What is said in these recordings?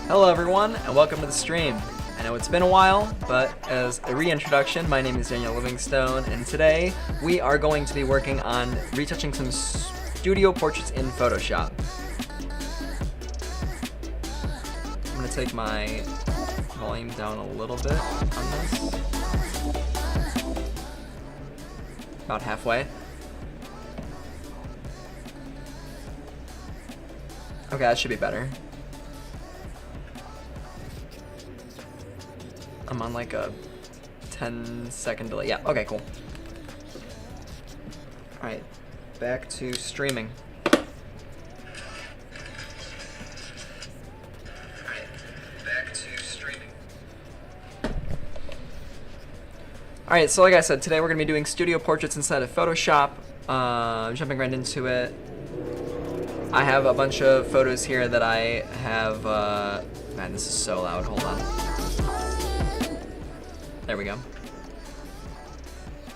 Hello everyone, and welcome to the stream. I know it's been a while, but as a reintroduction, my name is Daniel Livingstone, and today we are going to be working on retouching some studio portraits in Photoshop. I'm going to take my volume down a little bit on this. About halfway. Okay, that should be better. I'm on like a 10-second delay. Yeah, okay, cool. Alright, back to streaming. Alright, so like I said, today we're going to be doing studio portraits inside of Photoshop. Jumping right into it. I have a bunch of photos here that I have, man, this is so loud, hold on. There we go.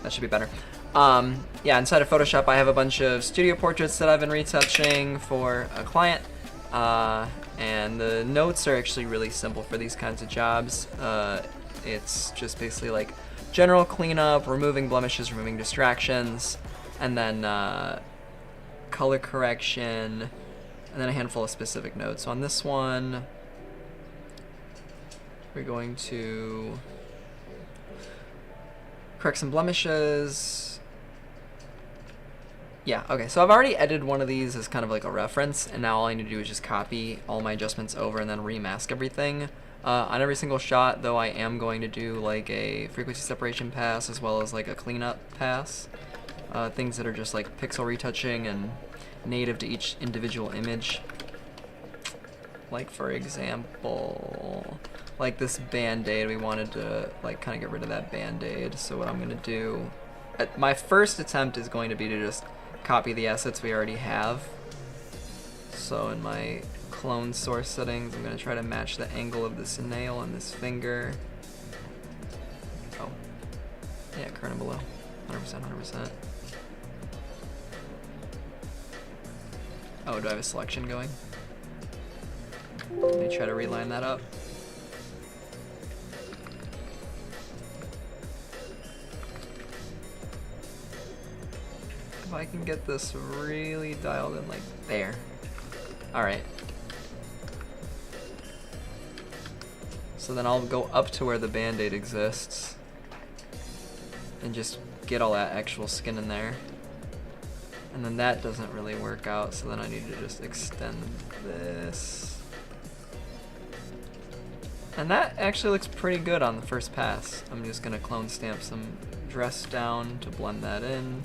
That should be better. Yeah, inside of Photoshop I have a bunch of studio portraits that I've been retouching for a client. And the notes are actually really simple for these kinds of jobs. It's just basically like general cleanup, removing blemishes, removing distractions, and then color correction, and then a handful of specific notes. So on this one, we're going to correct some blemishes. Yeah, okay, so I've already edited one of these as kind of like a reference, and now all I need to do is just copy all my adjustments over and then remask everything. On every single shot, though, I am going to do like a frequency separation pass as well as like a cleanup pass. Things that are just like pixel retouching and native to each individual image. Like for example, like this band-aid, we wanted to like kind of get rid of that band-aid. So what I'm going to do, my first attempt is going to be to just copy the assets we already have. So in my clone source settings, I'm going to try to match the angle of this nail and this finger. Oh, yeah, current and below, 100%, 100%. Oh, do I have a selection going? Let me try to reline that up. If I can get this really dialed in, like there. Alright. So then I'll go up to where the band-aid exists and just get all that actual skin in there. And then that doesn't really work out, so then I need to just extend this. And that actually looks pretty good on the first pass. I'm just gonna clone stamp some dress down to blend that in.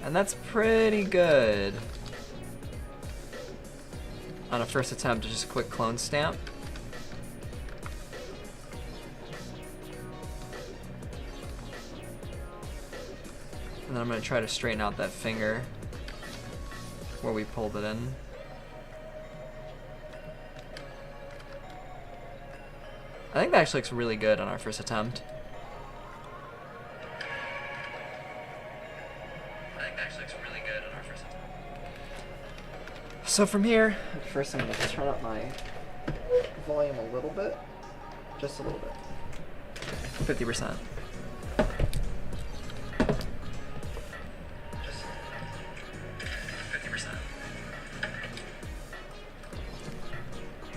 And that's pretty good. On a first attempt, just a quick clone stamp. And then I'm going to try to straighten out that finger where we pulled it in. I think that actually looks really good on our first attempt. So from here, first I'm going to turn up my volume a little bit. Just a little bit. 50%.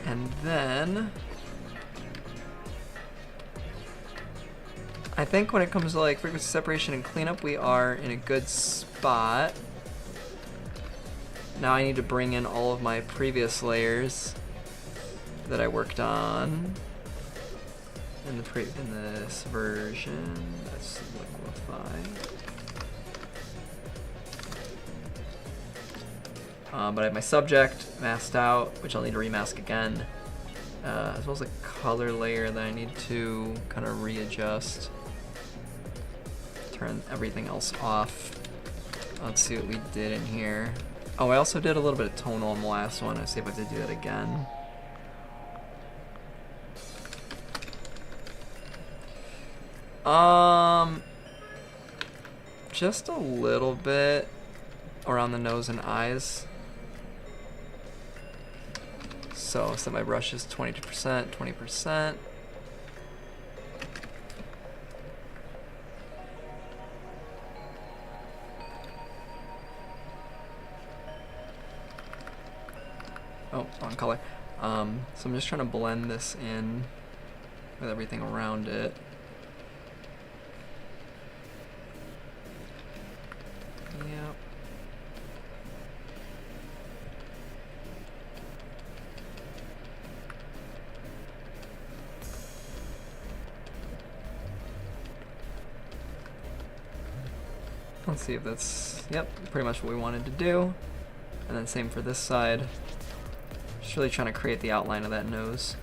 And then I think when it comes to like frequency separation and cleanup, we are in a good spot. Now I need to bring in all of my previous layers that I worked on in this version. That's liquify. But I have my subject masked out, which I'll need to remask again, as well as a color layer that I need to kind of readjust. Turn everything else off. Let's see what we did in here. Oh, I also did a little bit of tonal in the last one. Let's see if I have to do that again. Just a little bit around the nose and eyes. So set my brushes 22%, 20%. Oh, wrong color. So I'm just trying to blend this in with everything around it. Yep. Let's see if that's, yep, pretty much what we wanted to do. And then same for this side. Just really trying to create the outline of that nose.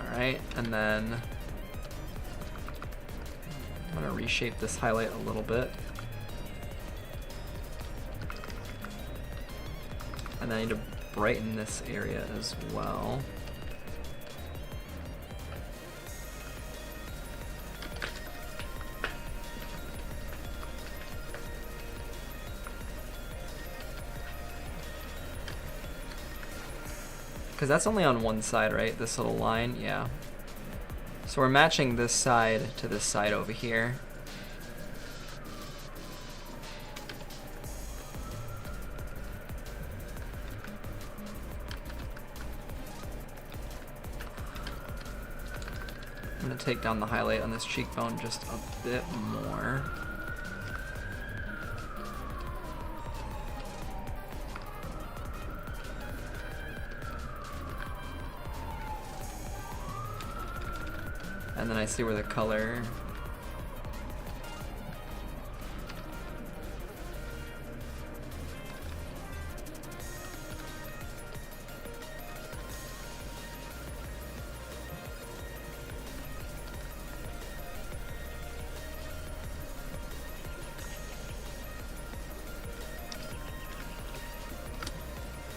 Alright, and then I'm going to reshape this highlight a little bit. And then I need to brighten this area as well. Because that's only on one side, right? This little line, yeah. So we're matching this side to this side over here. I'm going to take down the highlight on this cheekbone just a bit more. And then I see where the color...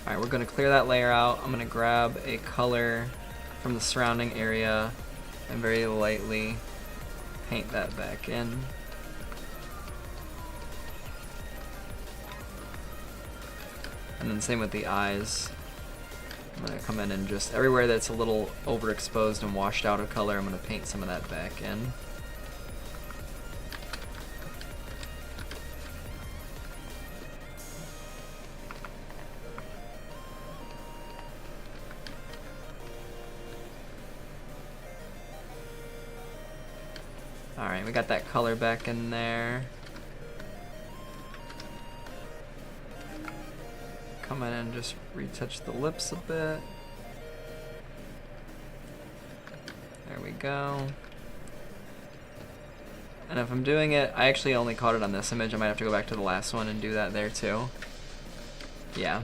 Alright, we're going to clear that layer out. I'm going to grab a color from the surrounding area and very lightly paint that back in. And then same with the eyes. I'm going to come in and just everywhere that's a little overexposed and washed out of color, I'm going to paint some of that back in. Alright, we got that color back in there. Come in and just retouch the lips a bit. There we go. And if I'm doing it, I actually only caught it on this image. I might have to go back to the last one and do that there too. Yeah.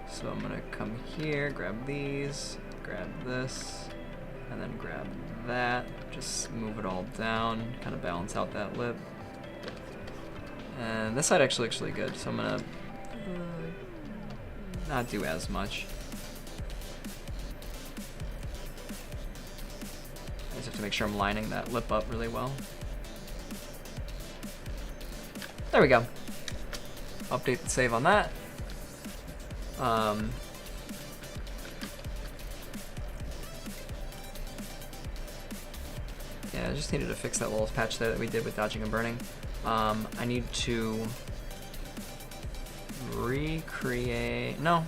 So I'm gonna come here, grab these, grab this, and then grab that. Just move it all down, kind of balance out that lip. And this side actually looks really good, so I'm gonna not do as much. I just have to make sure I'm lining that lip up really well. There we go. Update and save on that. Yeah, I just needed to fix that little patch there that we did with dodging and burning. I need to recreate... No.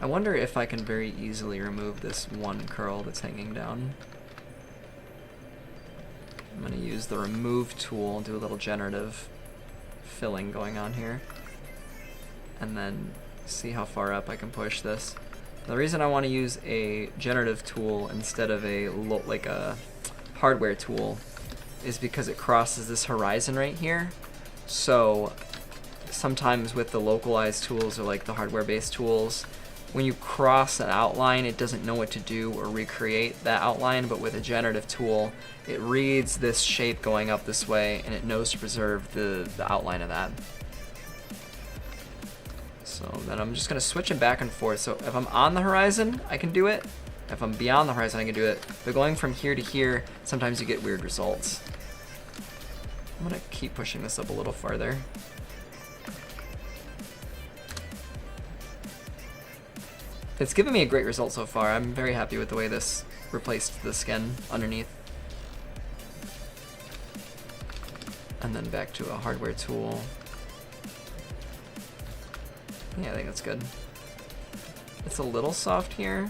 I wonder if I can very easily remove this one curl that's hanging down. I'm going to use the remove tool and do a little generative filling going on here. And then see how far up I can push this. The reason I want to use a generative tool instead of a hardware tool is because it crosses this horizon right here. So sometimes with the localized tools or like the hardware-based tools, when you cross an outline, it doesn't know what to do or recreate that outline, but with a generative tool, it reads this shape going up this way and it knows to preserve the outline of that. So then I'm just gonna switch it back and forth. So if I'm on the horizon, I can do it. If I'm beyond the horizon, I can do it. But going from here to here, sometimes you get weird results. I'm gonna keep pushing this up a little farther. It's given me a great result so far. I'm very happy with the way this replaced the skin underneath. And then back to a hardware tool. Yeah, I think that's good. It's a little soft here.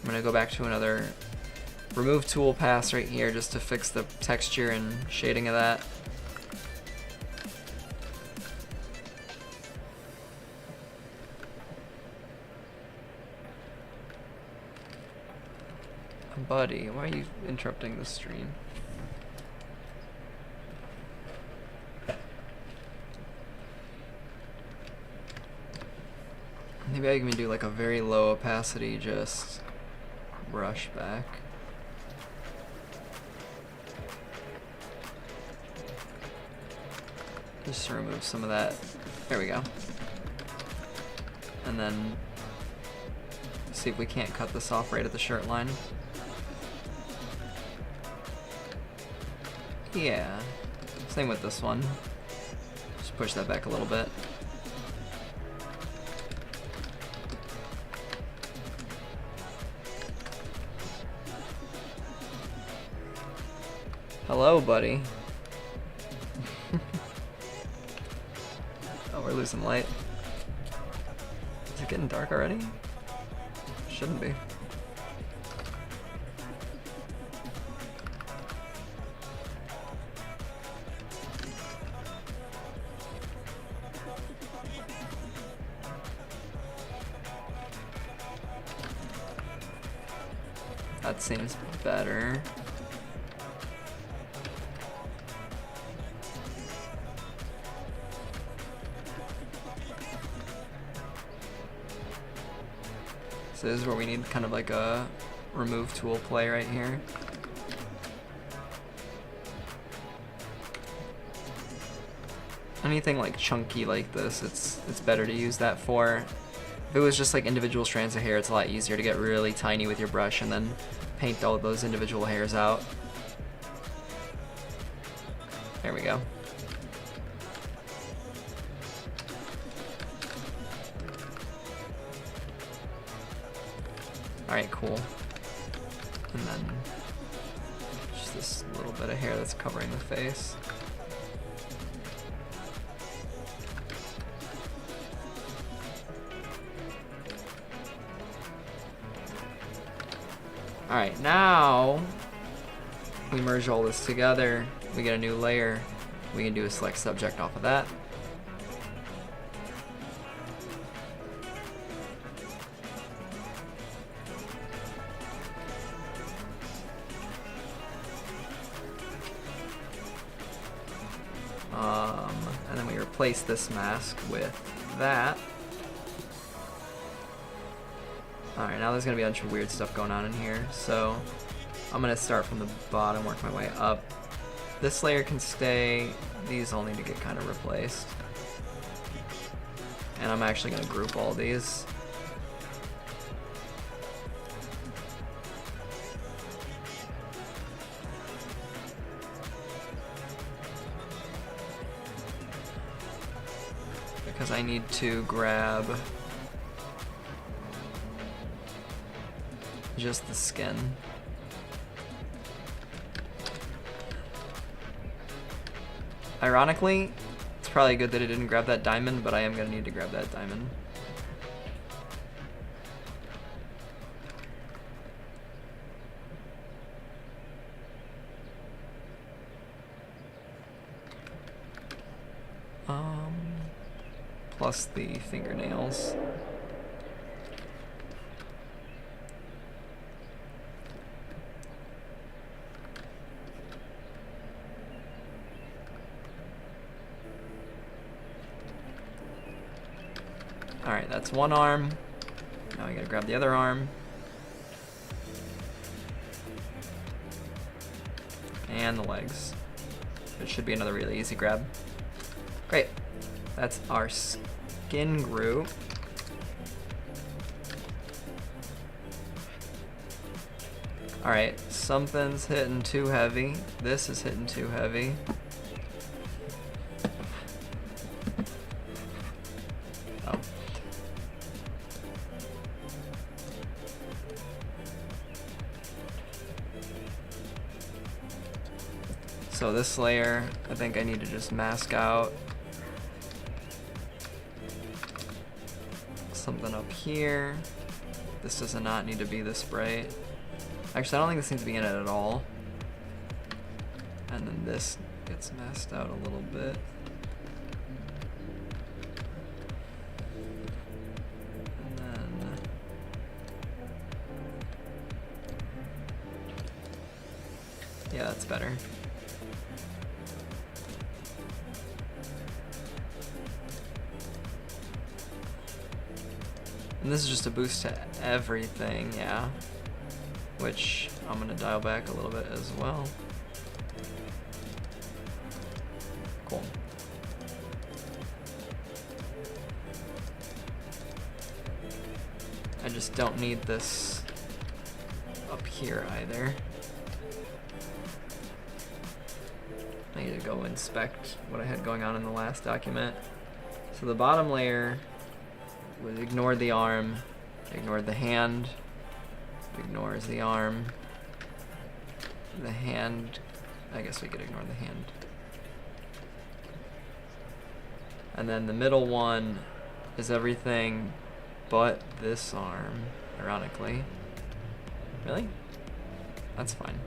I'm gonna go back to another remove tool pass right here just to fix the texture and shading of that. Buddy, why are you interrupting the stream? Maybe I can do like a very low opacity, just brush back. Just to remove some of that. There we go. And then see if we can't cut this off right at the shirt line. Yeah, same with this one. Just push that back a little bit. Hello, buddy. Oh, we're losing light. Is it getting dark already? Shouldn't be. That seems better. So this is where we need kind of like a remove tool play right here. Anything like chunky like this, it's better to use that for. If it was just like individual strands of hair, it's a lot easier to get really tiny with your brush and then paint all of those individual hairs out. There we go. Alright, cool. And then just this little bit of hair that's covering the face. Alright, now we merge all this together, we get a new layer, we can do a select subject off of that. And then we replace this mask with that. Alright, now there's going to be a bunch of weird stuff going on in here, so I'm going to start from the bottom, work my way up. This layer can stay, these all need to get kind of replaced. And I'm actually going to group all these. Because I need to grab just the skin. Ironically, it's probably good that it didn't grab that diamond, but I am going to need to grab that diamond. Plus the fingernails. Alright, that's one arm. Now I gotta grab the other arm. and the legs. It should be another really easy grab. Great. That's our skin group. Alright, something's hitting too heavy. This is hitting too heavy. Oh. So this layer, I think I need to just mask out something up here. This does not need to be this bright. Actually, I don't think this needs to be in it at all. And then this gets masked out a little bit. And then yeah, that's better. And this is just a boost to everything, yeah. Which I'm gonna dial back a little bit as well. Cool. I just don't need this up here either. I need to go inspect what I had going on in the last document. So the bottom layer was ignored the arm, ignored the hand, ignores the arm, the hand. I guess we could ignore the hand. And then the middle one is everything but this arm, ironically. Really? That's fine.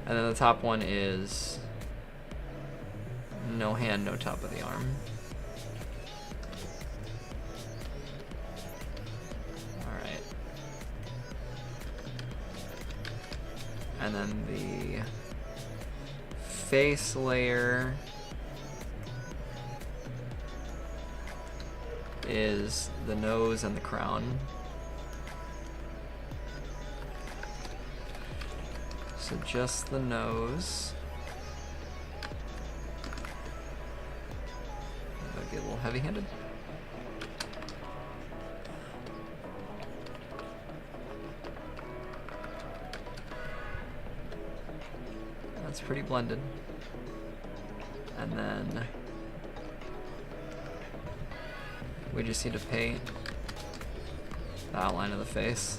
And then the top one is no hand, no top of the arm. Alright. And then the face layer is the nose and the crown. So just the nose. Might get a little heavy-handed. That's pretty blended. And then we just need to paint the outline of the face.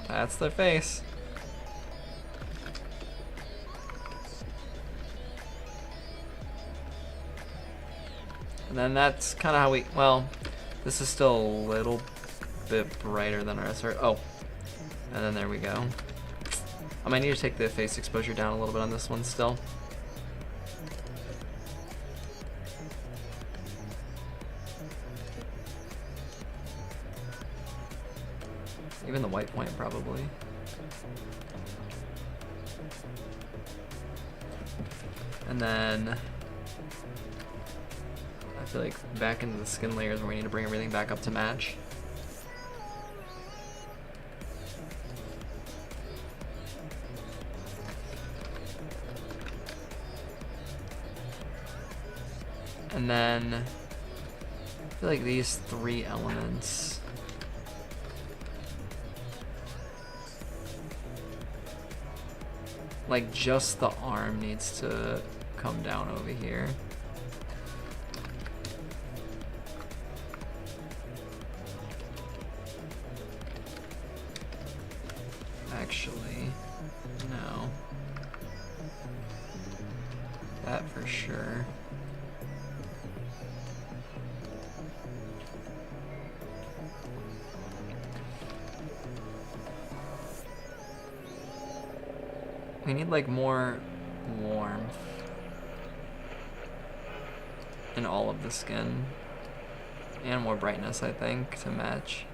That's their face. And then that's kind of how we, well, this is still a little bit brighter than our rest of our, oh. And then there we go. I might need to take the face exposure down a little bit on this one still. Even the white point, probably. And then I feel like back into the skin layers where we need to bring everything back up to match. And then I feel like these three elements, like just the arm needs to come down over here. Actually, no. That for sure. We need like more warmth in all of the skin and more brightness, I think, to match.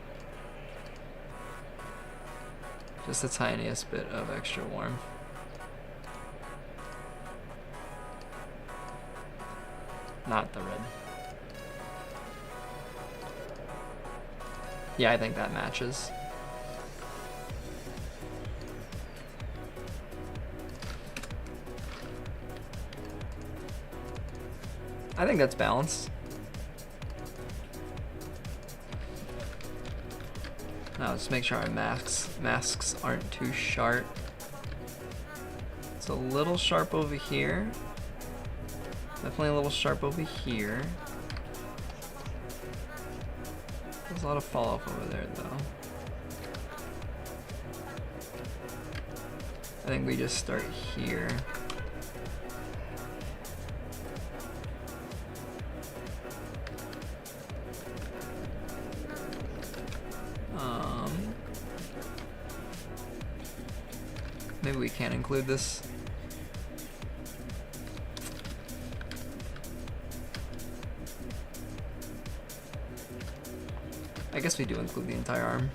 Just the tiniest bit of extra warmth. not the red. Yeah, I think that matches. I think that's balanced. Now let's make sure our masks aren't too sharp. It's a little sharp over here. Definitely a little sharp over here. There's a lot of fall off over there though. I think we just start here. Maybe we can't include this. I guess we do include the entire arm.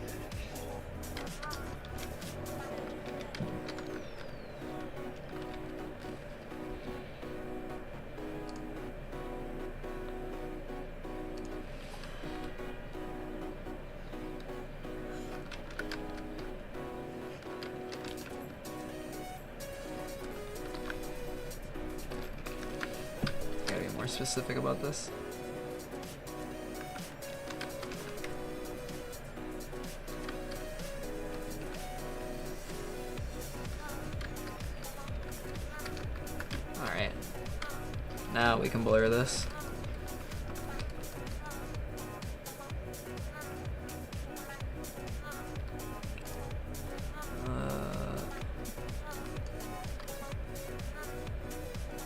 Gotta be more specific about this. Alright. Now we can blur this.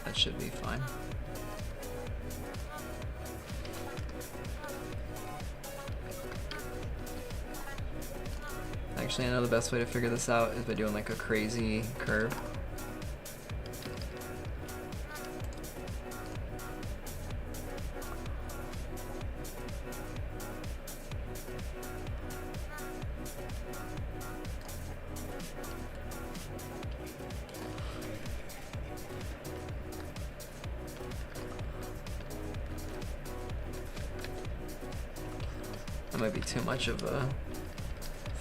That should be fine. Actually, I know the best way to figure this out is by doing like a crazy curve. That might be too much of a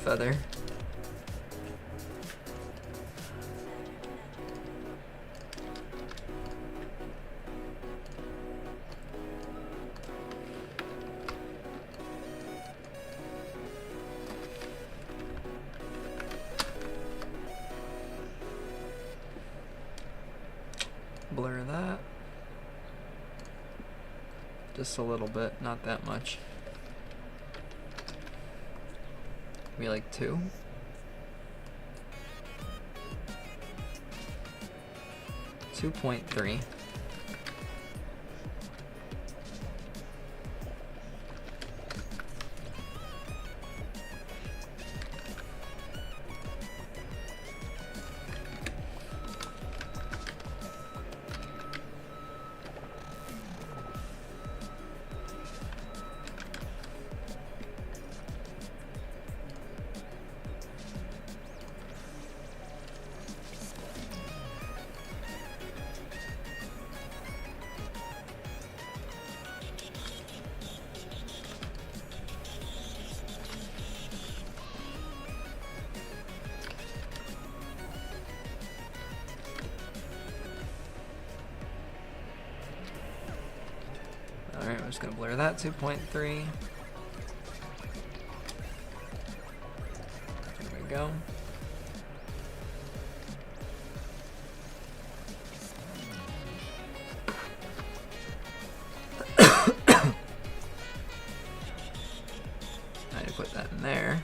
feather. Blur that. Just a little bit, not that much. Maybe like 2. .3. Alright, we're just gonna blur that 2.3. There we go. I need to put that in there.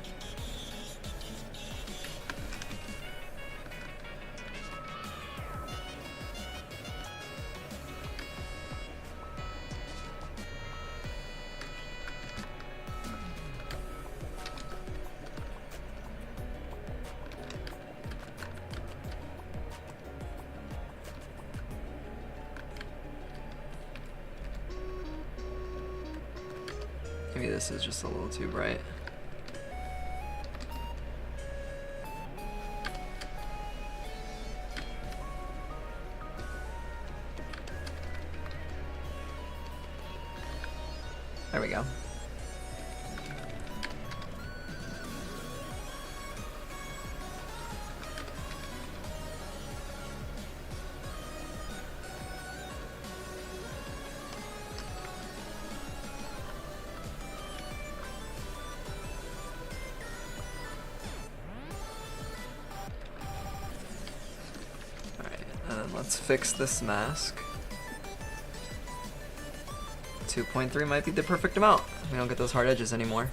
Maybe this is just a little too bright. There we go. Let's fix this mask. 2.3 might be the perfect amount. We don't get those hard edges anymore.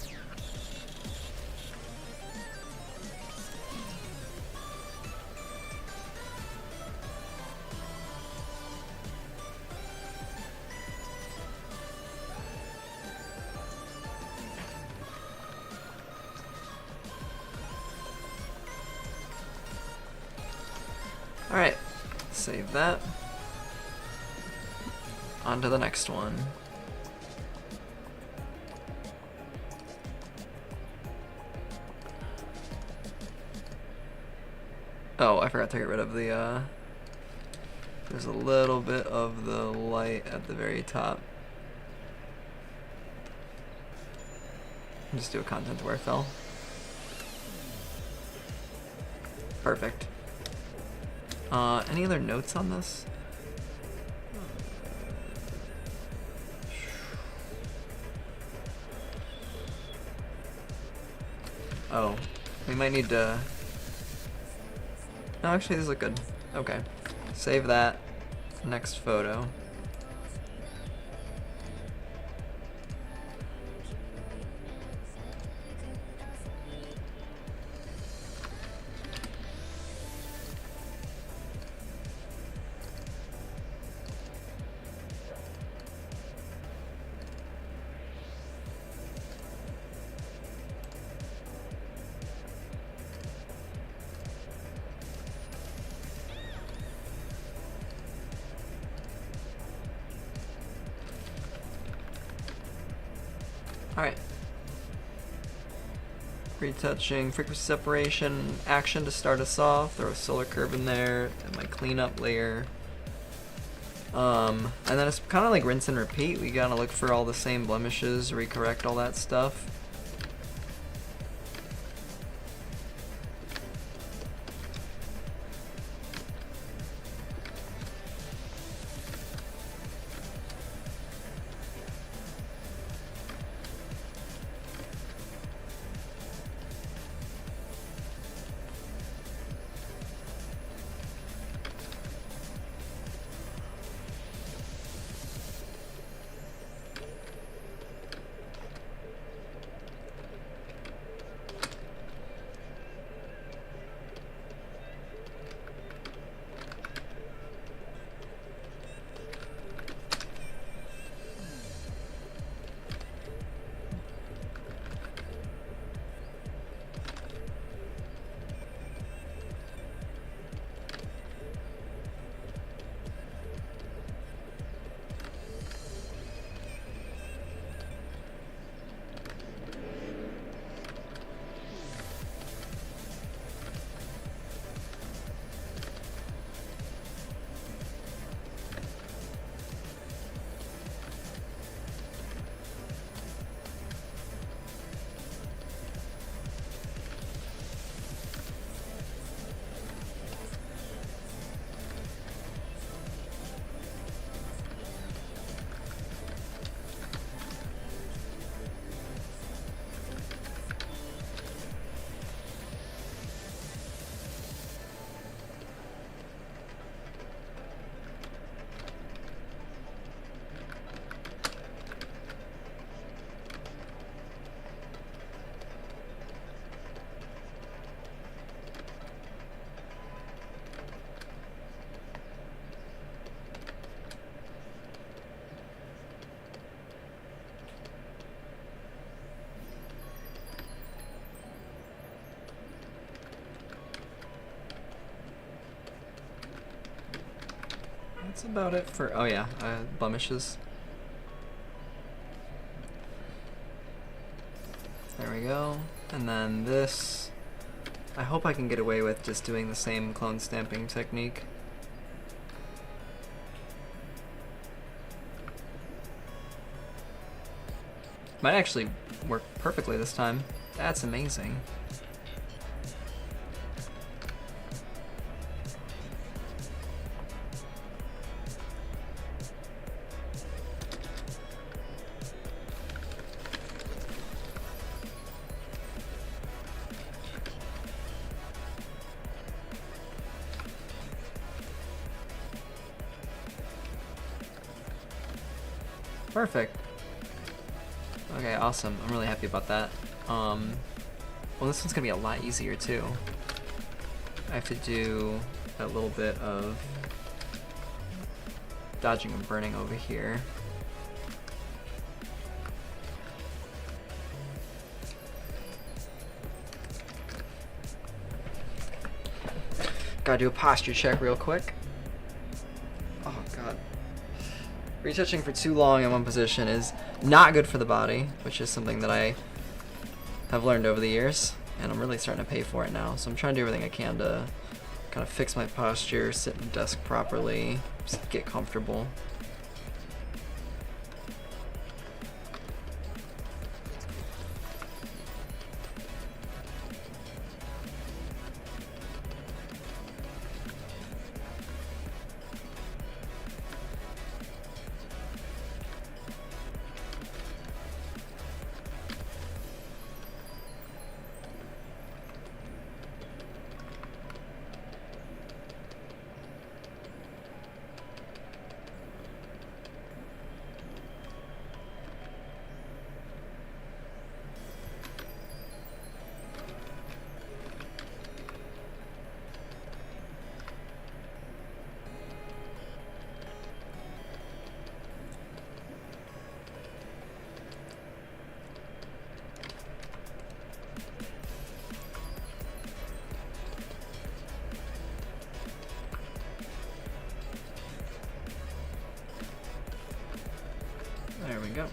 Alright. Save that. On to the next one. Oh, I forgot to get rid of the, there's a little bit of the light at the very top. Just do a content where fill. Perfect. Any other notes on this? Oh, we might need to... No, actually, these look good. Okay. Save that. Next photo. Alright. Retouching, frequency separation, action to start us off, throw a solar curve in there, and my cleanup layer. And then it's kind of like rinse and repeat. We gotta look for all the same blemishes, recorrect all that stuff. That's about it for, oh yeah, blemishes. There we go. And then this, I hope I can get away with just doing the same clone stamping technique. Might actually work perfectly this time. That's amazing. Perfect. Okay, awesome. I'm really happy about that. Well, this one's gonna be a lot easier too. I have to do a little bit of dodging and burning over here. Gotta do a posture check real quick. Oh god. Retouching for too long in one position is not good for the body, which is something that I have learned over the years, and I'm really starting to pay for it now. So I'm trying to do everything I can to kind of fix my posture, sit in the desk properly, just get comfortable. There we go.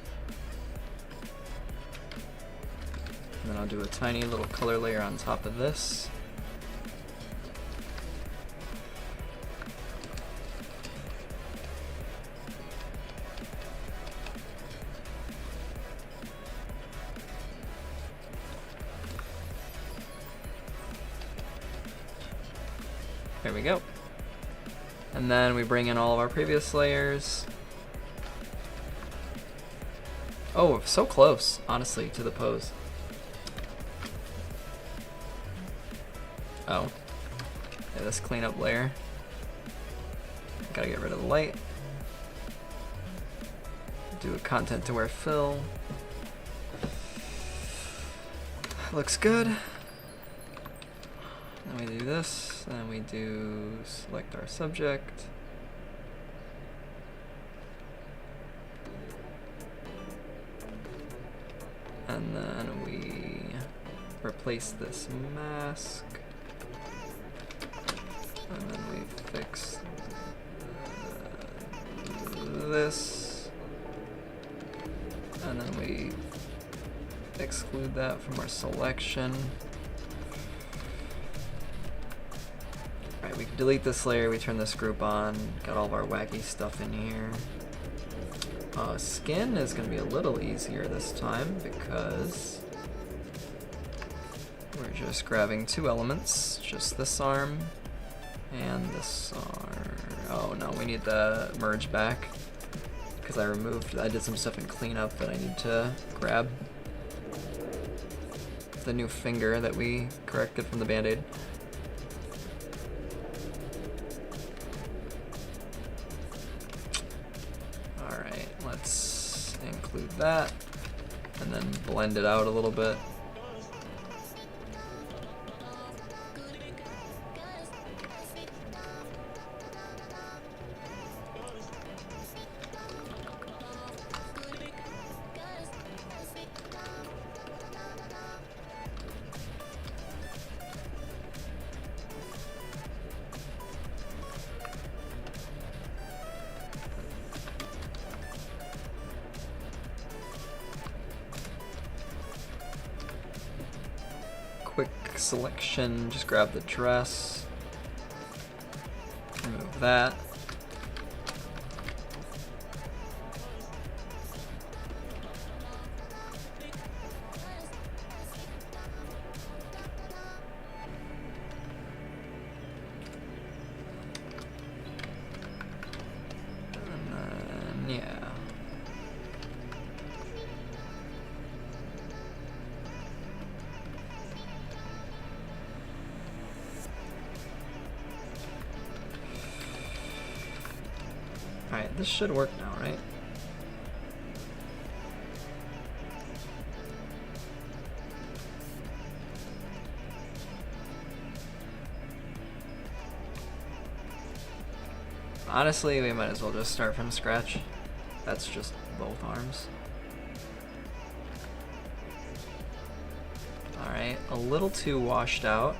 And then I'll do a tiny little color layer on top of this. There we go. And then we bring in all of our previous layers. Oh, so close, honestly, to the pose. Oh. Yeah, this cleanup layer. Gotta get rid of the light. Do a content to wear fill. Looks good. Then we do this, then we do select our subject. And then we replace this mask. And then we fix this. And then we exclude that from our selection. Alright, we delete this layer, we turn this group on, got all of our wacky stuff in here. Skin is going to be a little easier this time because we're just grabbing two elements, just this arm and this arm. Oh no, we need the merge back because I did some stuff in cleanup that I need to grab. The new finger that we corrected from the band-aid. Let's include that and then blend it out a little bit. Quick selection, just grab the dress, remove that. Alright, this should work now, right? Honestly, we might as well just start from scratch. That's just both arms. Alright, a little too washed out.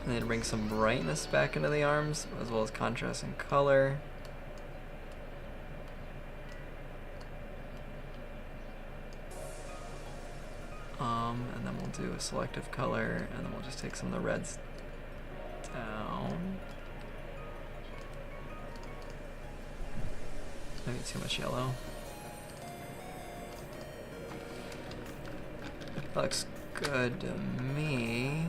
I need to bring some brightness back into the arms, as well as contrast and color. And then we'll do a selective color, and then we'll just take some of the reds down. Maybe too much yellow. Looks good to me.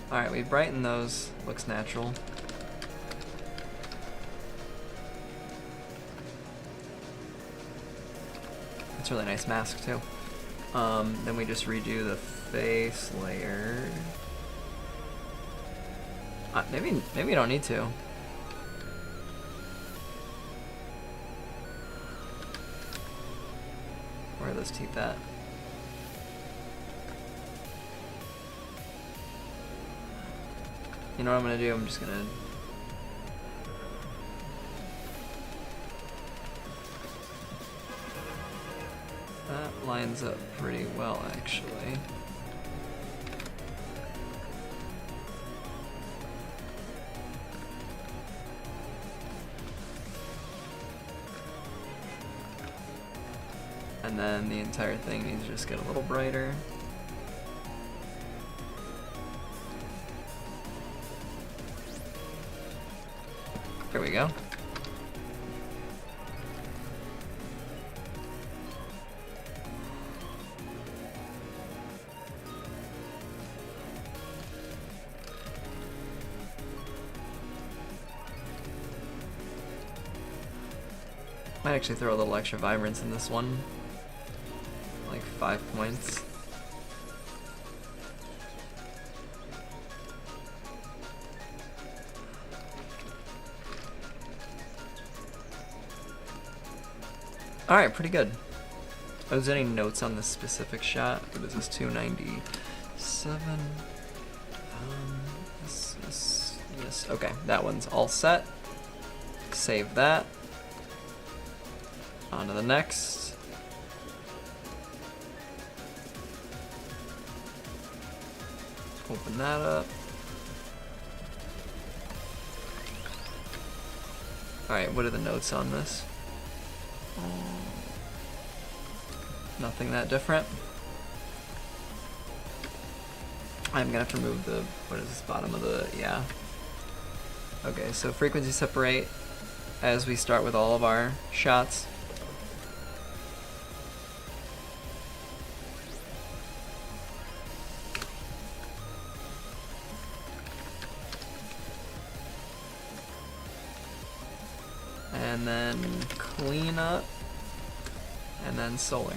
Alright, we brighten those. Looks natural. It's a really nice mask too. Then we just redo the face layer. Maybe you don't need to. Where are those teeth at? You know what I'm gonna do? I'm just gonna that lines up pretty well, actually. And then the entire thing needs to just get a little brighter. There we go. Might actually throw a little extra vibrance in this one. Like 5 points. Alright, pretty good. Are there any notes on this specific shot? What is this, 297? Yes, okay, that one's all set. Save that. On to the next. Open that up. Alright, what are the notes on this? Nothing that different. I'm gonna have to remove the, what is this, bottom of the, yeah. Okay, so frequency separate as we start with all of our shots. And then clean up, and then solar.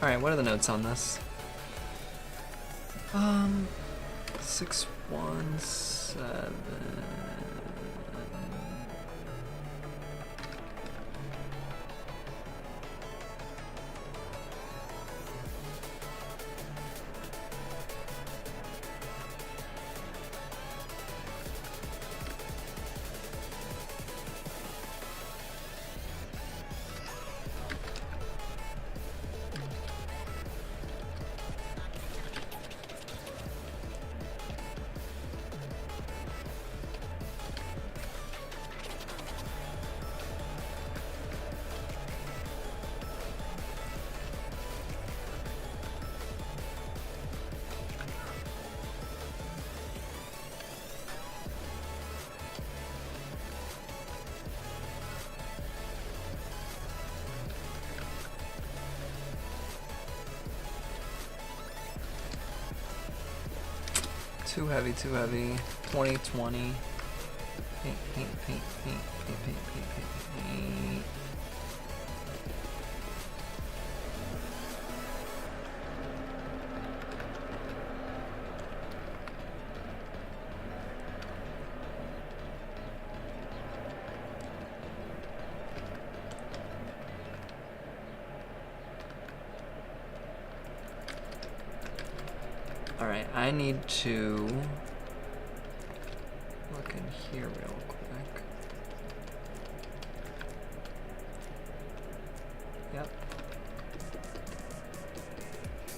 Alright, what are the notes on this? 617. Too heavy, too heavy. 20, 20. Paint, paint, paint, paint, paint, paint, paint, paint, paint. Alright, I need to look in here real quick. Yep.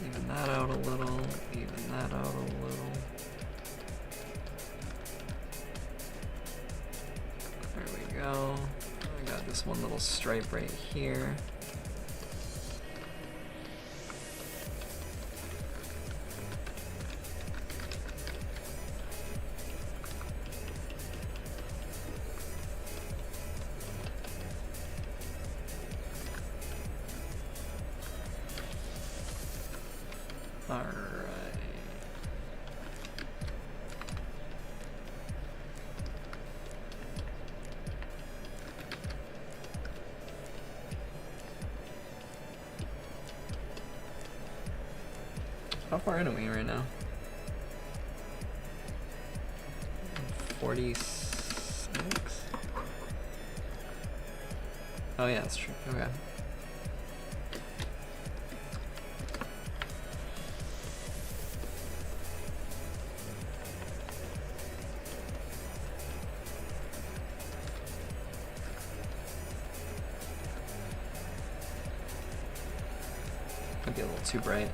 Even that out a little, even that out a little. There we go. I got this one little stripe right here. Alright. How far in are we right now? 46? Oh yeah, that's true. Okay. Might be a little too bright.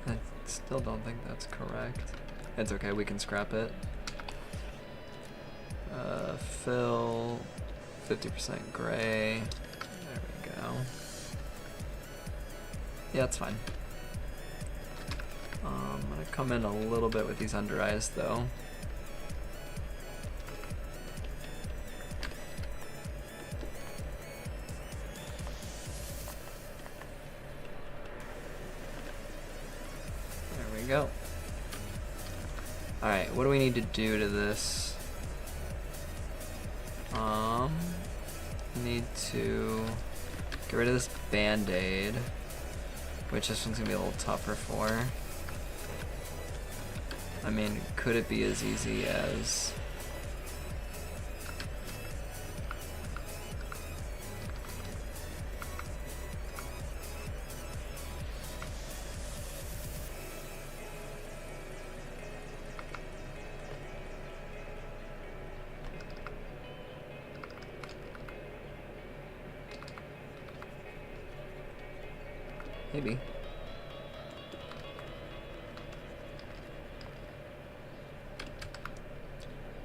I still don't think that's correct. It's okay, we can scrap it. Fill 50% gray. There we go. Yeah, that's fine. I'm gonna come in a little bit with these under eyes though. There we go. Alright, what do we need to do to this? Need to get rid of this band-aid, which this one's gonna be a little tougher for. I mean, could it be as easy as maybe.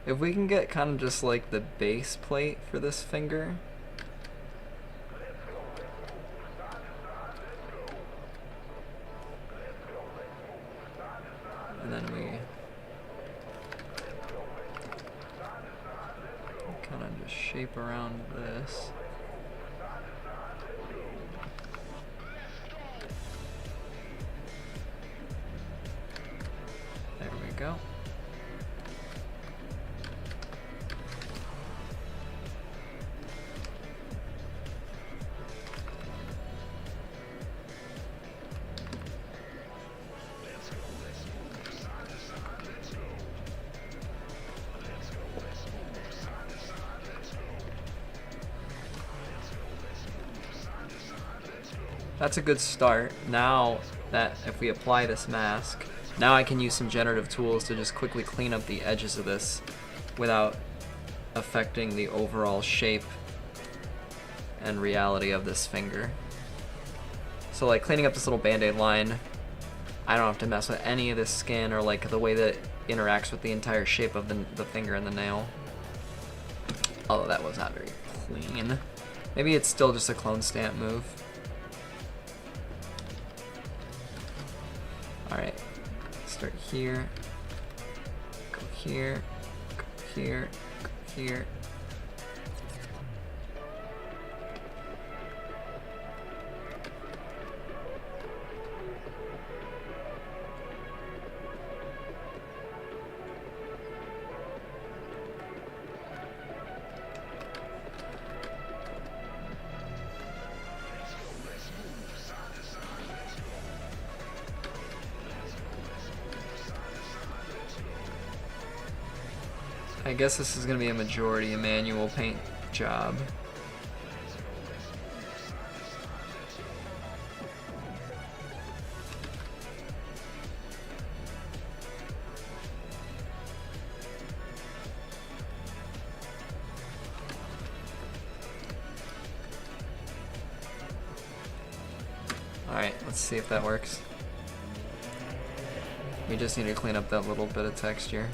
If we can get kind of just like the base plate for this finger. And then we kind of just shape around this. There we go. That's a good start. Now that if we apply this mask, now I can use some generative tools to just quickly clean up the edges of this without affecting the overall shape and reality of this finger. So like cleaning up this little band-aid line, I don't have to mess with any of this skin or like the way that it interacts with the entire shape of the finger and the nail. Although that was not very clean. Maybe it's still just a clone stamp move. Alright, start here, go here, go here, go here. I guess this is going to be a majority manual paint job. Alright, let's see if that works. We just need to clean up that little bit of texture.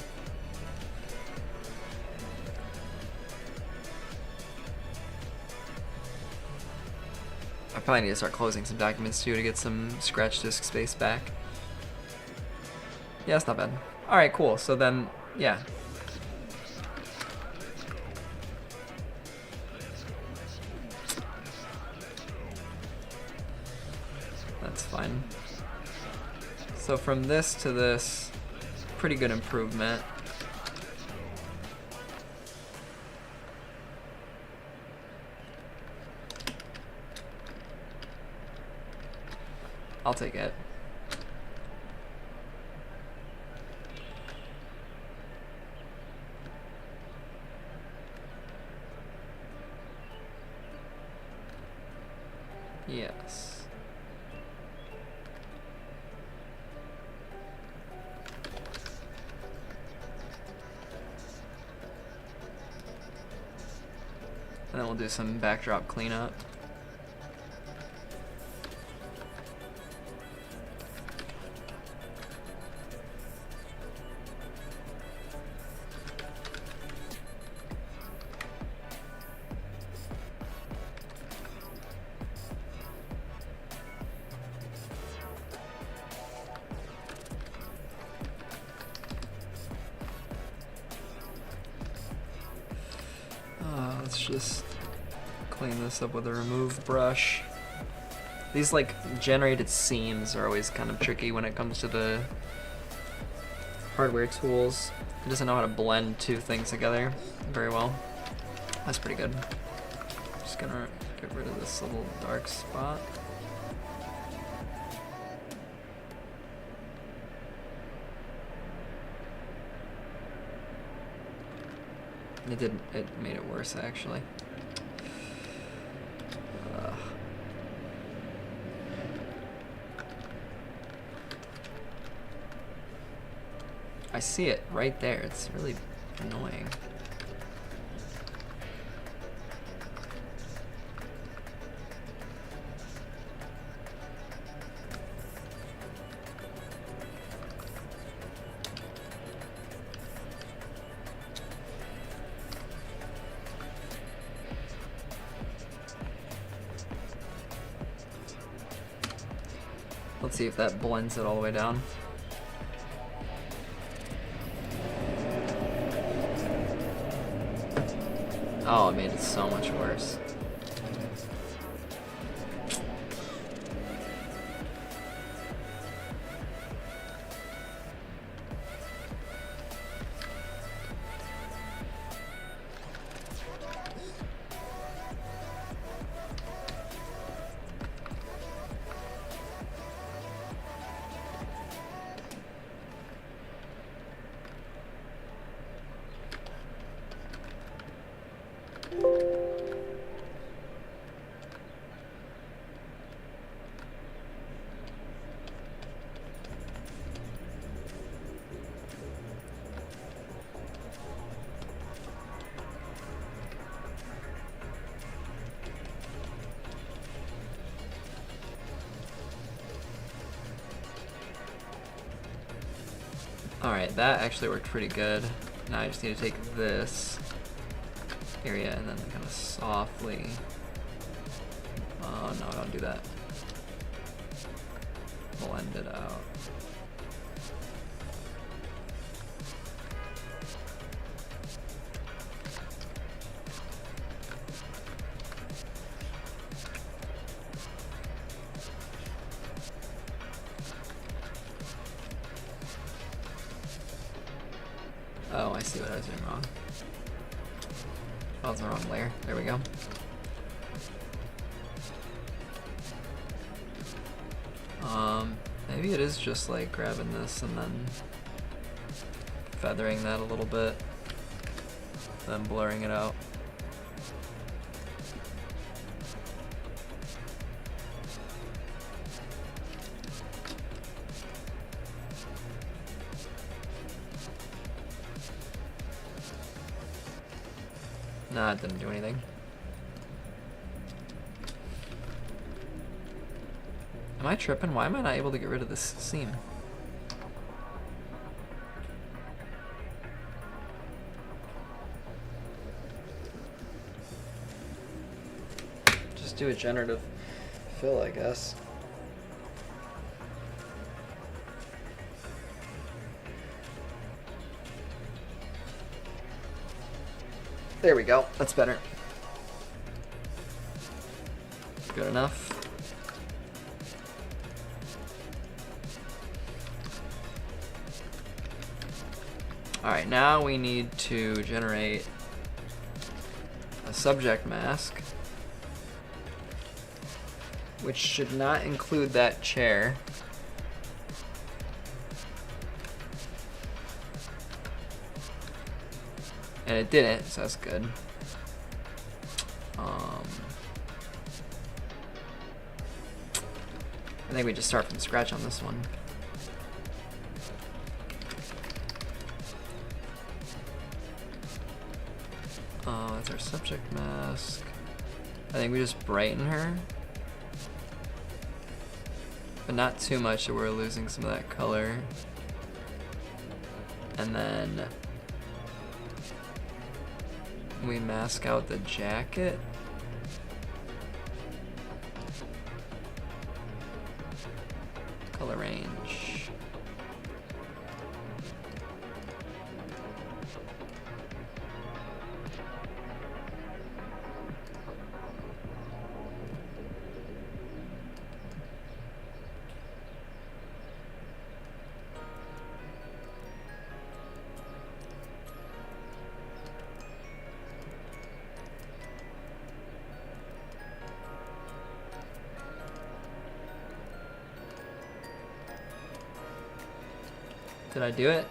I probably need to start closing some documents too to get some scratch disk space back. Yeah, it's not bad. Alright, cool. So then, yeah. That's fine. So from this to this, pretty good improvement. I'll take it. Yes. And then we'll do some backdrop cleanup. Let's just clean this up with a remove brush. These like generated seams are always kind of tricky when it comes to the hardware tools. It doesn't know how to blend two things together very well. That's pretty good. Just gonna get rid of this little dark spot. It made it worse actually. I see it right there. It's really annoying. Let's see if that blends it all the way down. Oh, it made it so much worse. Alright, that actually worked pretty good. Now I just need to take this area and then kind of softly... Oh no, don't do that. Blend it out. Oh, I see what I was doing wrong. Oh, it's the wrong layer. There we go. Maybe it is just like grabbing this and then feathering that a little bit, then blurring it out. Nah, it didn't do anything. Am I tripping? Why am I not able to get rid of this seam? Just do a generative fill, I guess. There we go. That's better. Good enough. Alright, now we need to generate a subject mask, which should not include that chair. And it didn't, so that's good. I think we just start from scratch on this one. That's our subject mask. I think we just brighten her, but not too much that we're losing some of that color. And then we mask out the jacket. Color range. Did I do it?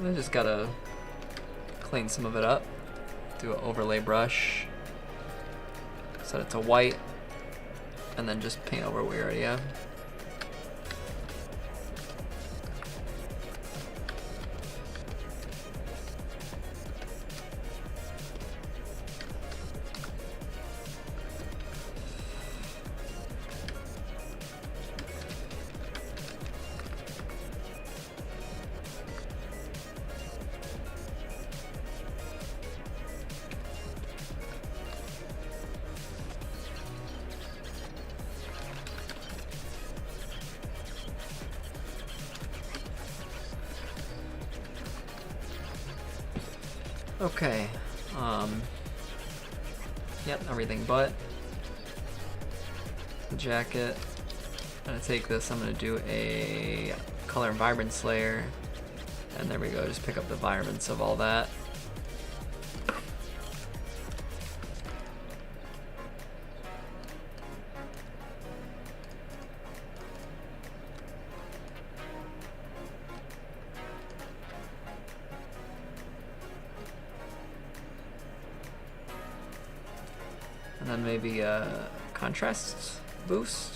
I just gotta clean some of it up. Do an overlay brush. Set it to white. And then just paint over what we already have. Okay. Yep, everything but the jacket. I'm gonna take this, I'm gonna do a color and vibrance layer, and there we go, just pick up the vibrance of all that. And then maybe a contrast boost.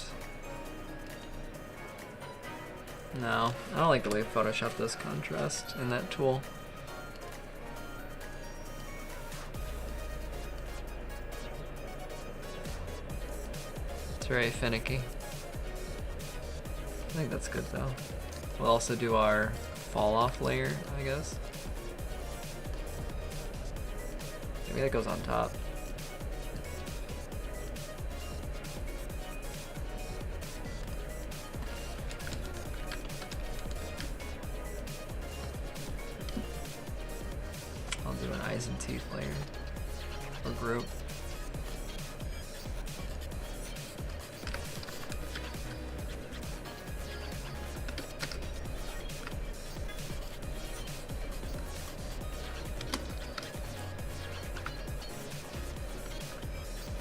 No, I don't like the way Photoshop does contrast in that tool. It's very finicky. I think that's good though. We'll also do our fall off layer, I guess. Maybe that goes on top. I'll do an eyes and teeth layer or group.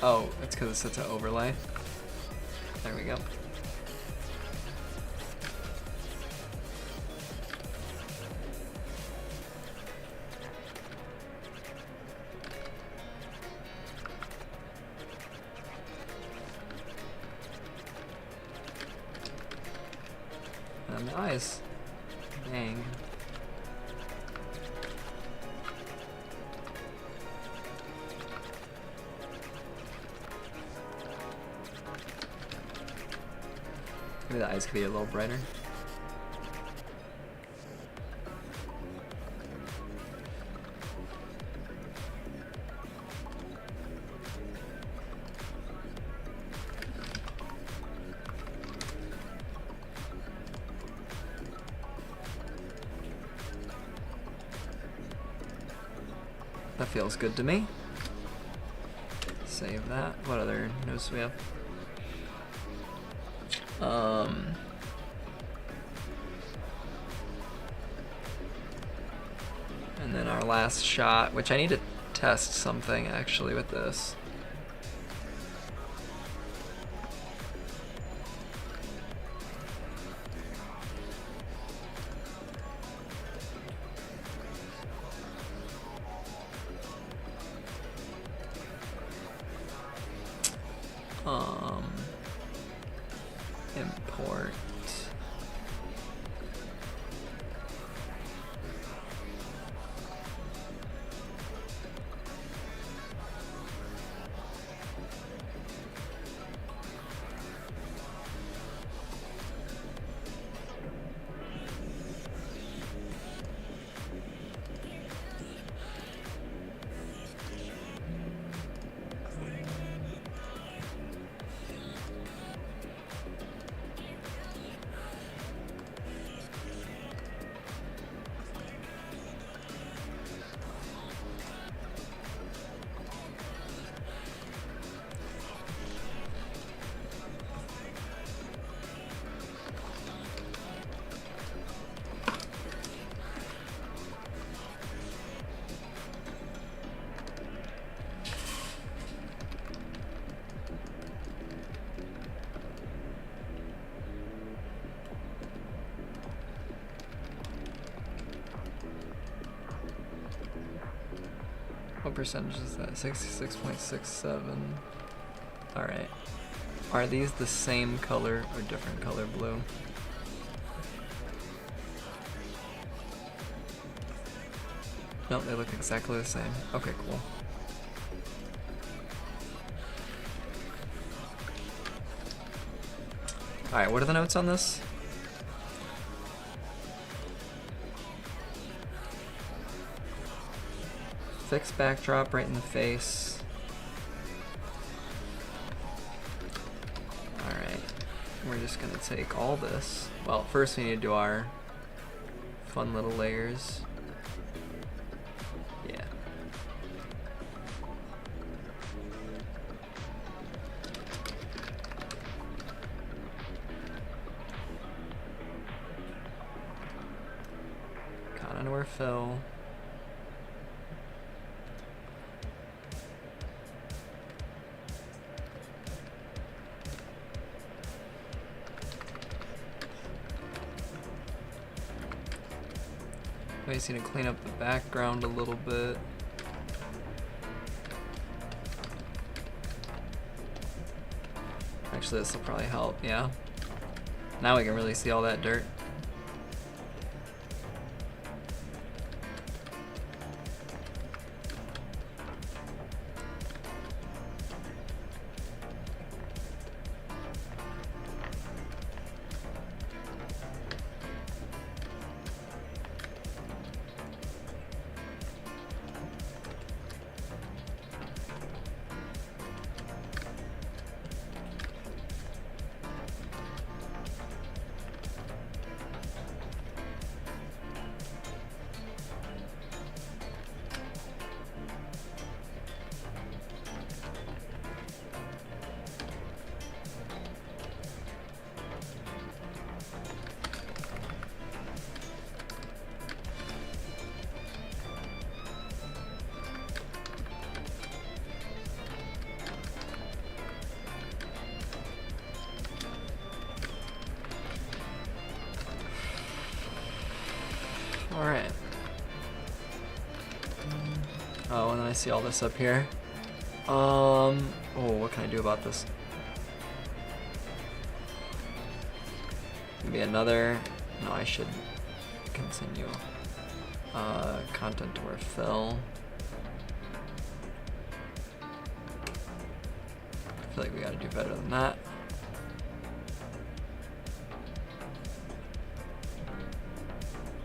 Oh, it's because it's such an overlay. There we go. And the eyes. Dang. Maybe the eyes could be a little brighter. That feels good to me. Save that. What other notes do we have? And then our last shot, which I need to test something actually with this. Import. What percentage is that? 66.67. Alright. Are these the same color or different color blue? Nope, they look exactly the same. Okay, cool. Alright, what are the notes on this? Fixed backdrop right in the face. Alright, we're just gonna take all this. Well, first we need to do our fun little layers. Yeah. into our fill. We just need to clean up the background a little bit. Actually, this will probably help, yeah. Now we can really see all that dirt. Alright. Oh, and then I see all this up here. Oh, what can I do about this? Maybe another... No, I should continue. Content or fill. I feel like we gotta do better than that.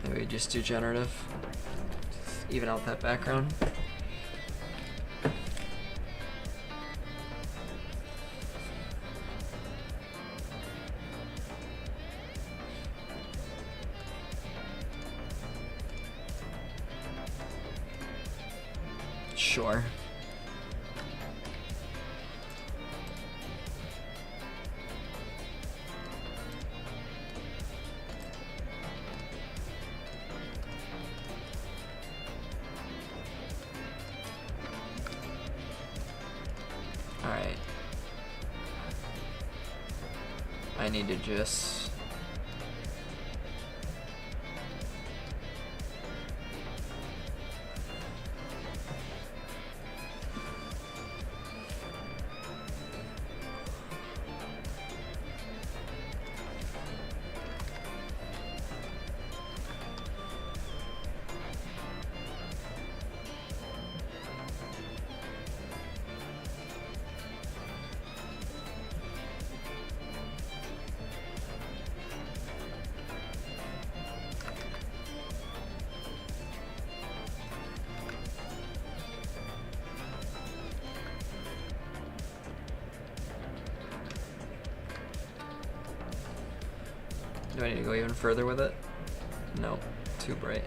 Maybe we just do generative. Just even out that background. Sure. Alright. I need to just... Do I need to go even further with it? No, too bright.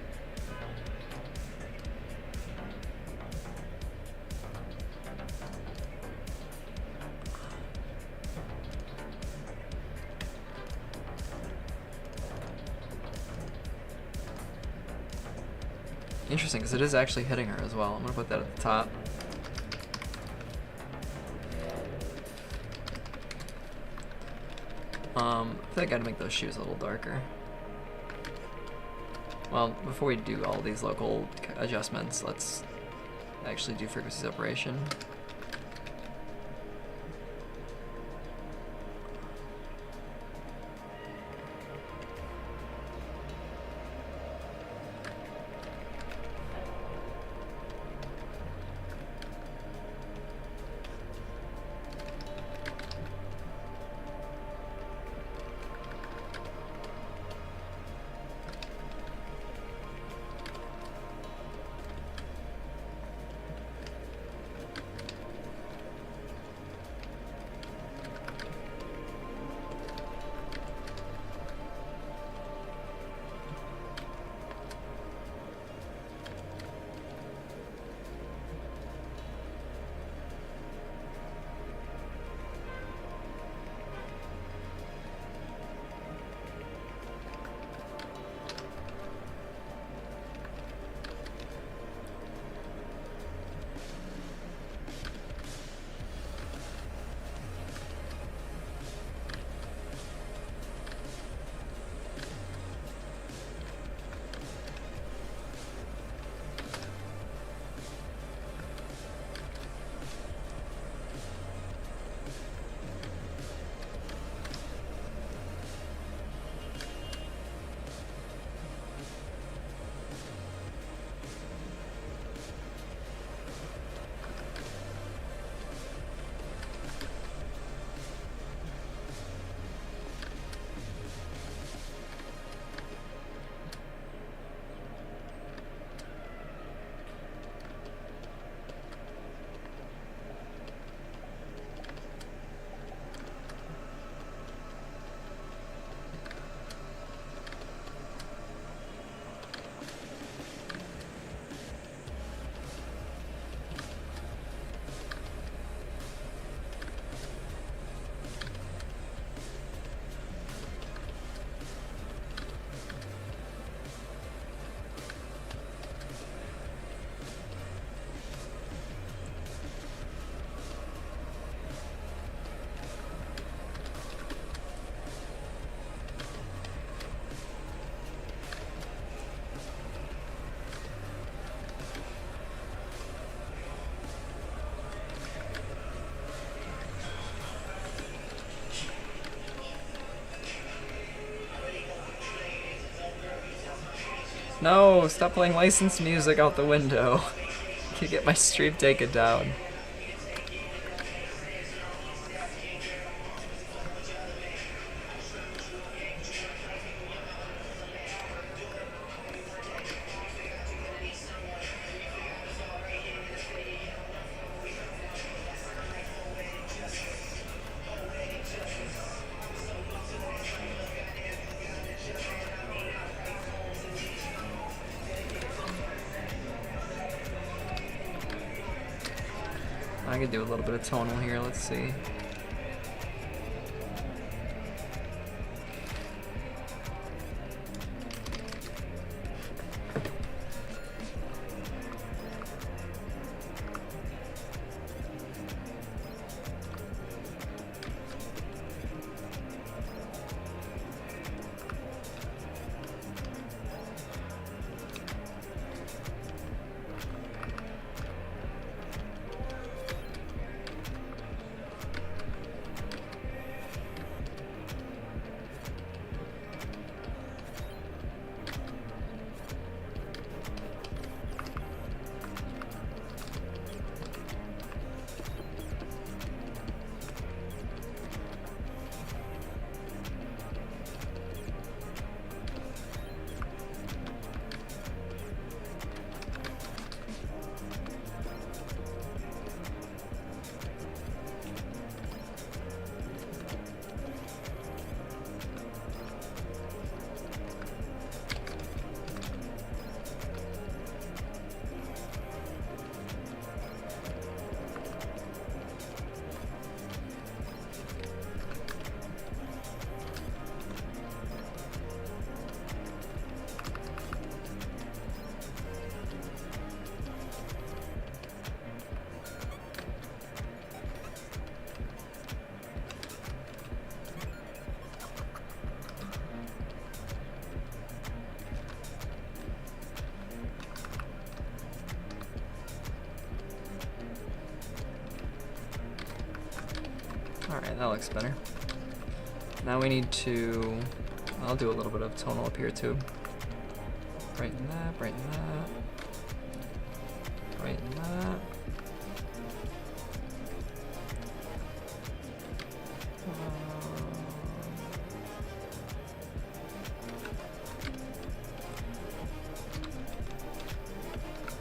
Interesting, because it is actually hitting her as well. I'm gonna put that at the top. I feel like I gotta make those shoes a little darker. Well, before we do all these local adjustments, let's actually do frequency separation. No, stop playing licensed music out the window. Can't get my stream taken down. I could do a little bit of tonal here, let's see. Alright, that looks better. Now we need to... I'll do a little bit of tonal up here too. Brighten that, brighten that. Brighten that.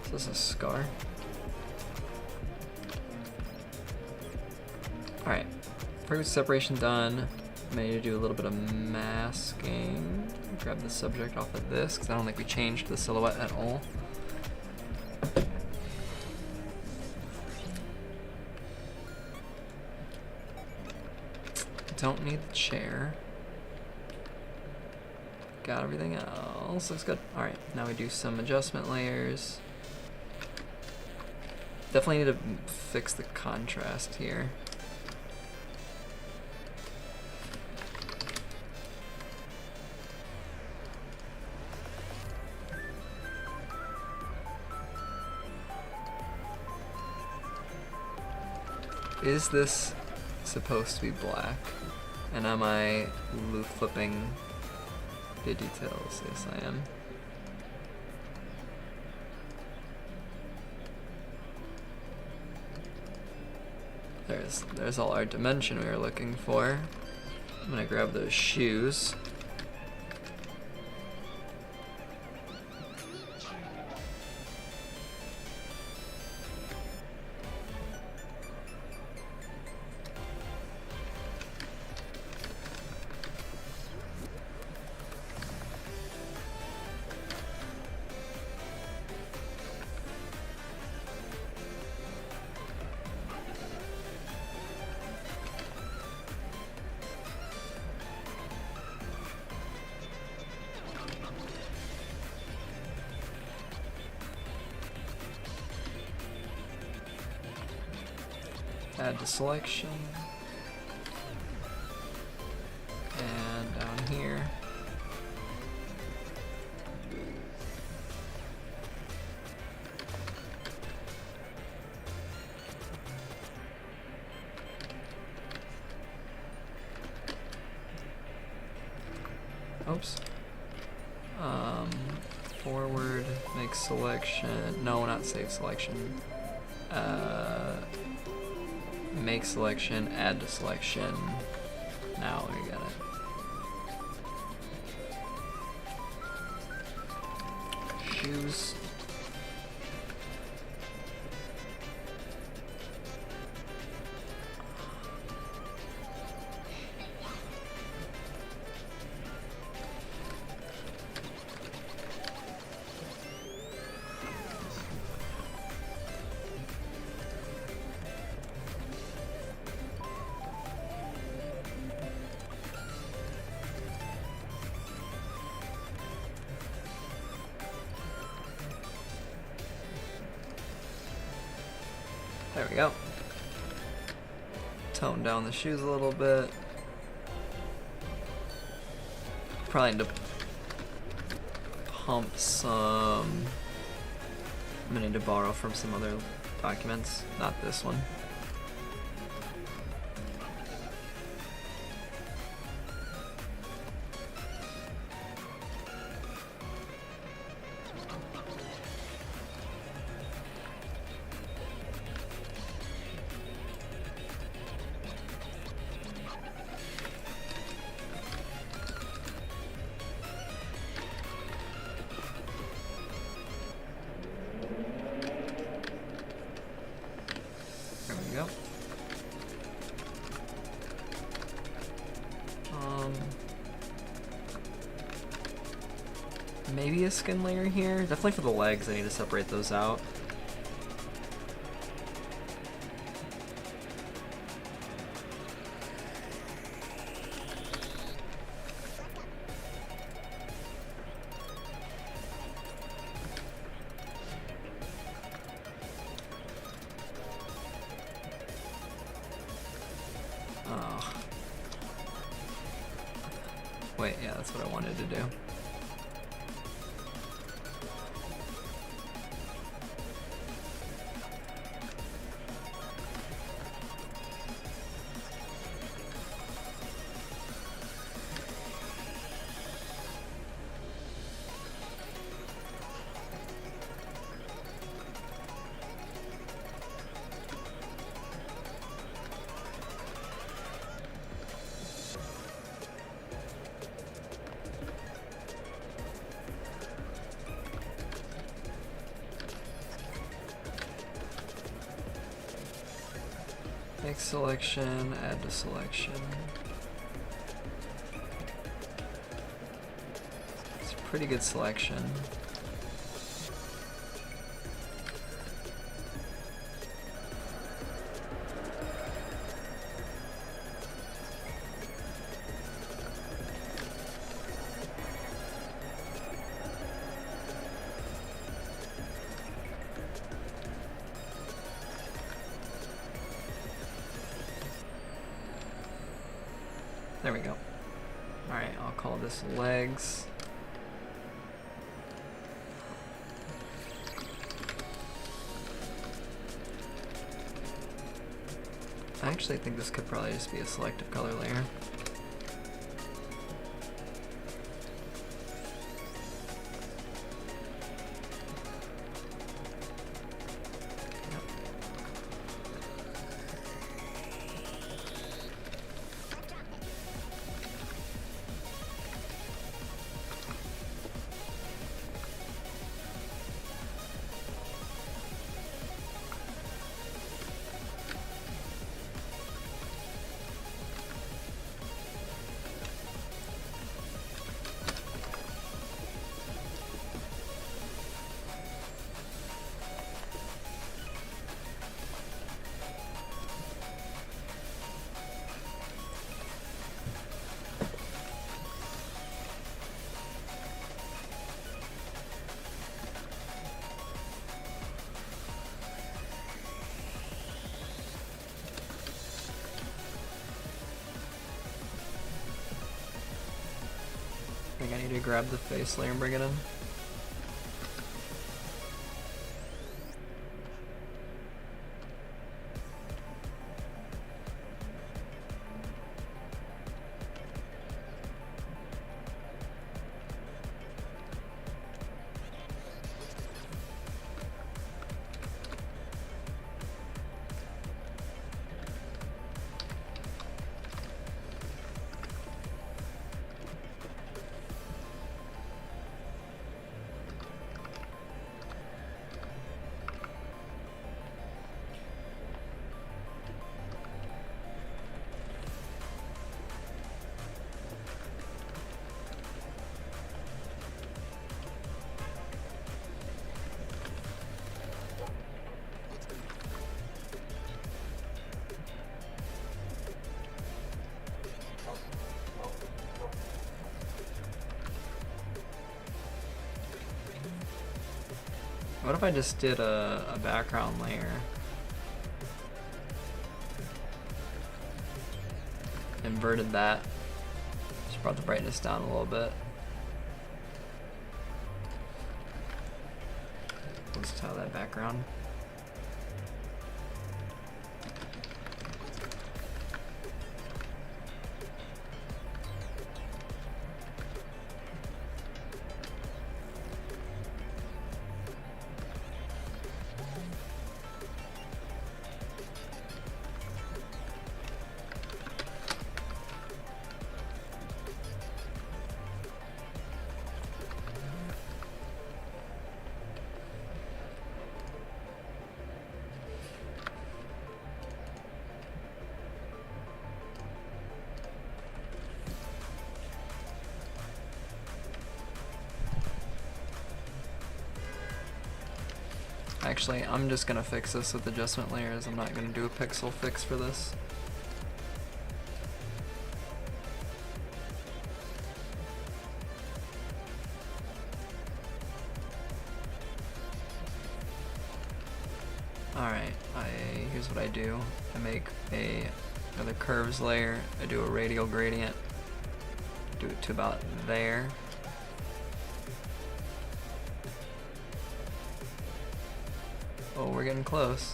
Is this a scar? Alright, frequency separation done. I need to do a little bit of masking. Grab the subject off of this, because I don't think we changed the silhouette at all. Don't need the chair. Got everything else. Looks good. Alright, now we do some adjustment layers. Definitely need to fix the contrast here. Is this supposed to be black? And am I loop flipping the details? Yes, I am. There's all our dimension we were looking for. I'm gonna grab those shoes. Add to selection. And down here. Oops. forward, make selection. No, not save selection. Make selection, add to selection. Now we got it. Shoes. There we go. Tone down the shoes a little bit. Probably need to pump some. I'm gonna need to borrow from some other documents, not this one. Maybe a skin layer here. Definitely for the legs, I need to separate those out. Oh. Wait, yeah, that's what I wanted to do. Make selection, add to selection. It's a pretty good selection. There we go. Alright, I'll call this legs. I actually think this could probably just be a selective color layer. I think I need to grab the face layer and bring it in. What if I just did a background layer? Inverted that. Just brought the brightness down a little bit. Let's tile that background. Actually, I'm just gonna fix this with adjustment layers. I'm not gonna do a pixel fix for this. Alright, here's what I do. I make another curves layer. I do a radial gradient. Do it to about there. Oh, we're getting close.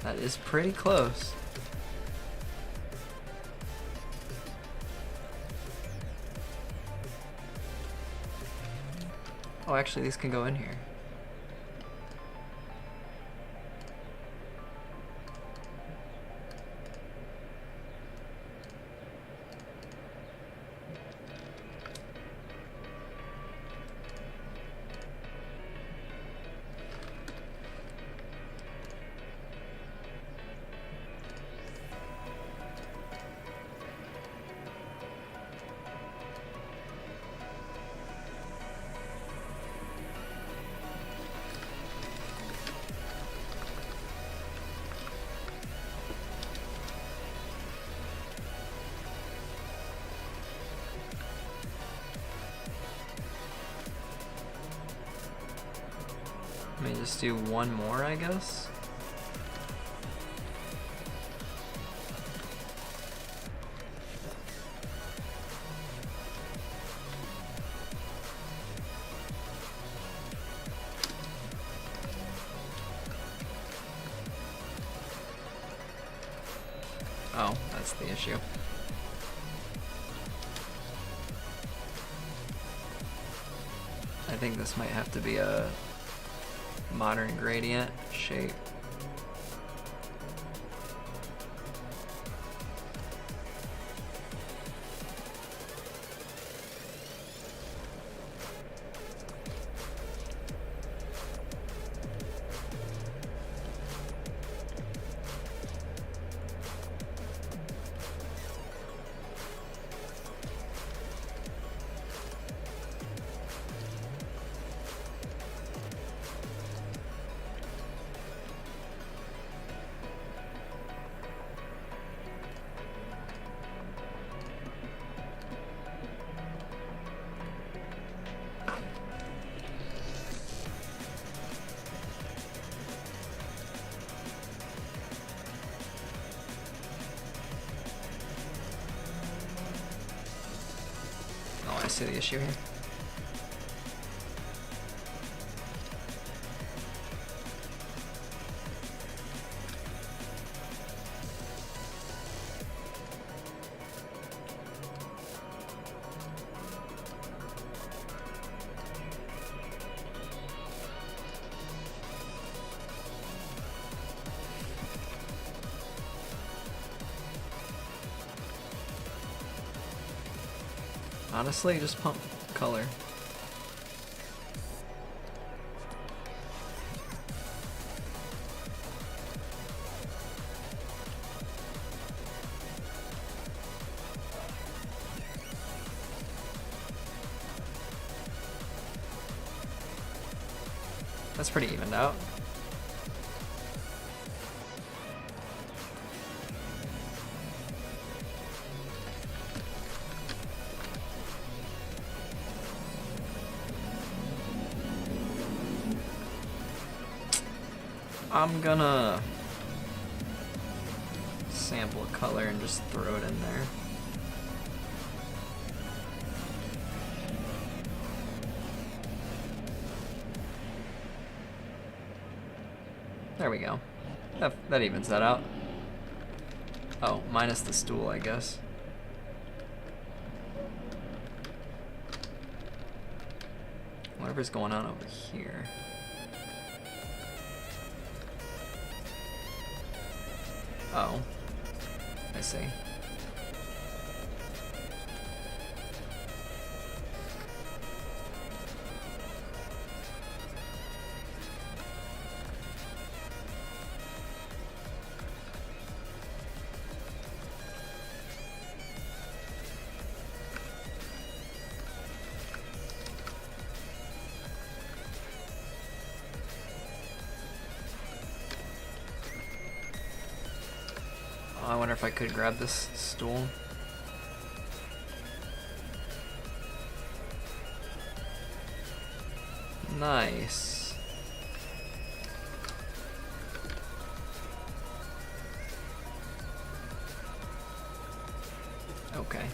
That is pretty close. Oh, actually, these can go in here. Let me just do one more, I guess. Oh, that's the issue. I think this might have to be a modern gradient shape. I see the issue here. Honestly, just pump color. That's pretty evened out. I'm gonna sample a color and just throw it in there. There we go. That evens that out. Oh, minus the stool, I guess. Whatever's going on over here. Oh, I see. Oh, I wonder if I could grab this stool. Nice. Okay.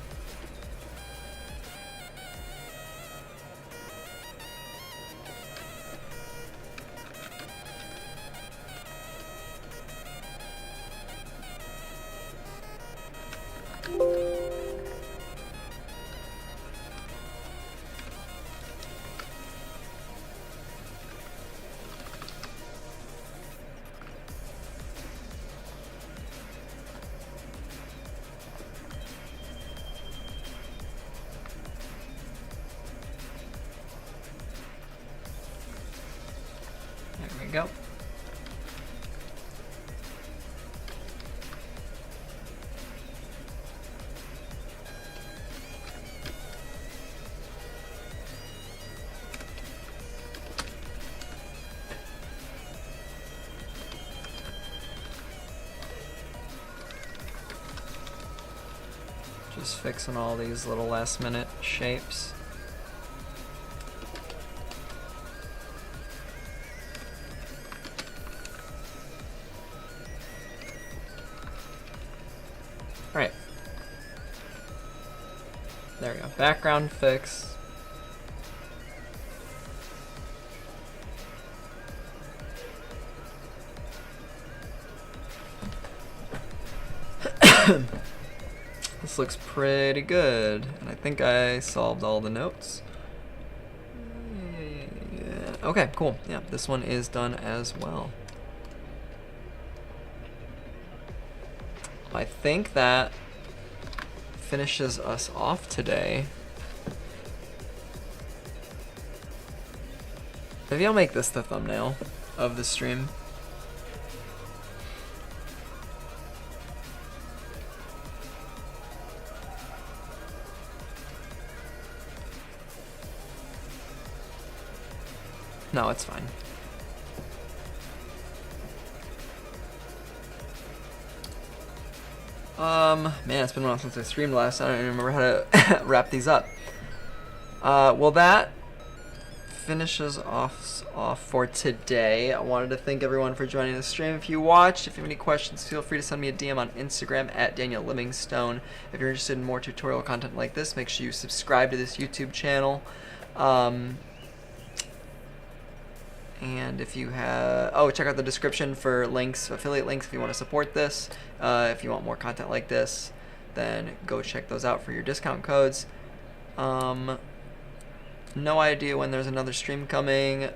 There we go. Just fixing all these little last minute shapes. Alright. There we go. Background fix. This looks pretty good, and I think I solved all the notes. Yeah. Okay, cool. Yeah, this one is done as well. I think that finishes us off today. Maybe I'll make this the thumbnail of the stream. No, it's fine. Man, it's been a while since I streamed last. I don't even remember how to wrap these up. Well, that finishes off for today. I wanted to thank everyone for joining the stream. If you watched, if you have any questions, feel free to send me a DM on Instagram at Daniel Livingstone. If you're interested in more tutorial content like this, make sure you subscribe to this YouTube channel. And if you have, check out the description for links, affiliate links if you want to support this. If you want more content like this, then go check those out for your discount codes. No idea when there's another stream coming,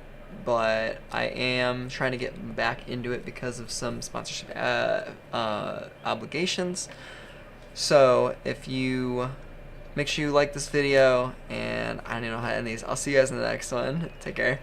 but I am trying to get back into it because of some sponsorship obligations. So if you make sure you like this video, and I don't know how to end these. I'll see you guys in the next one. Take care.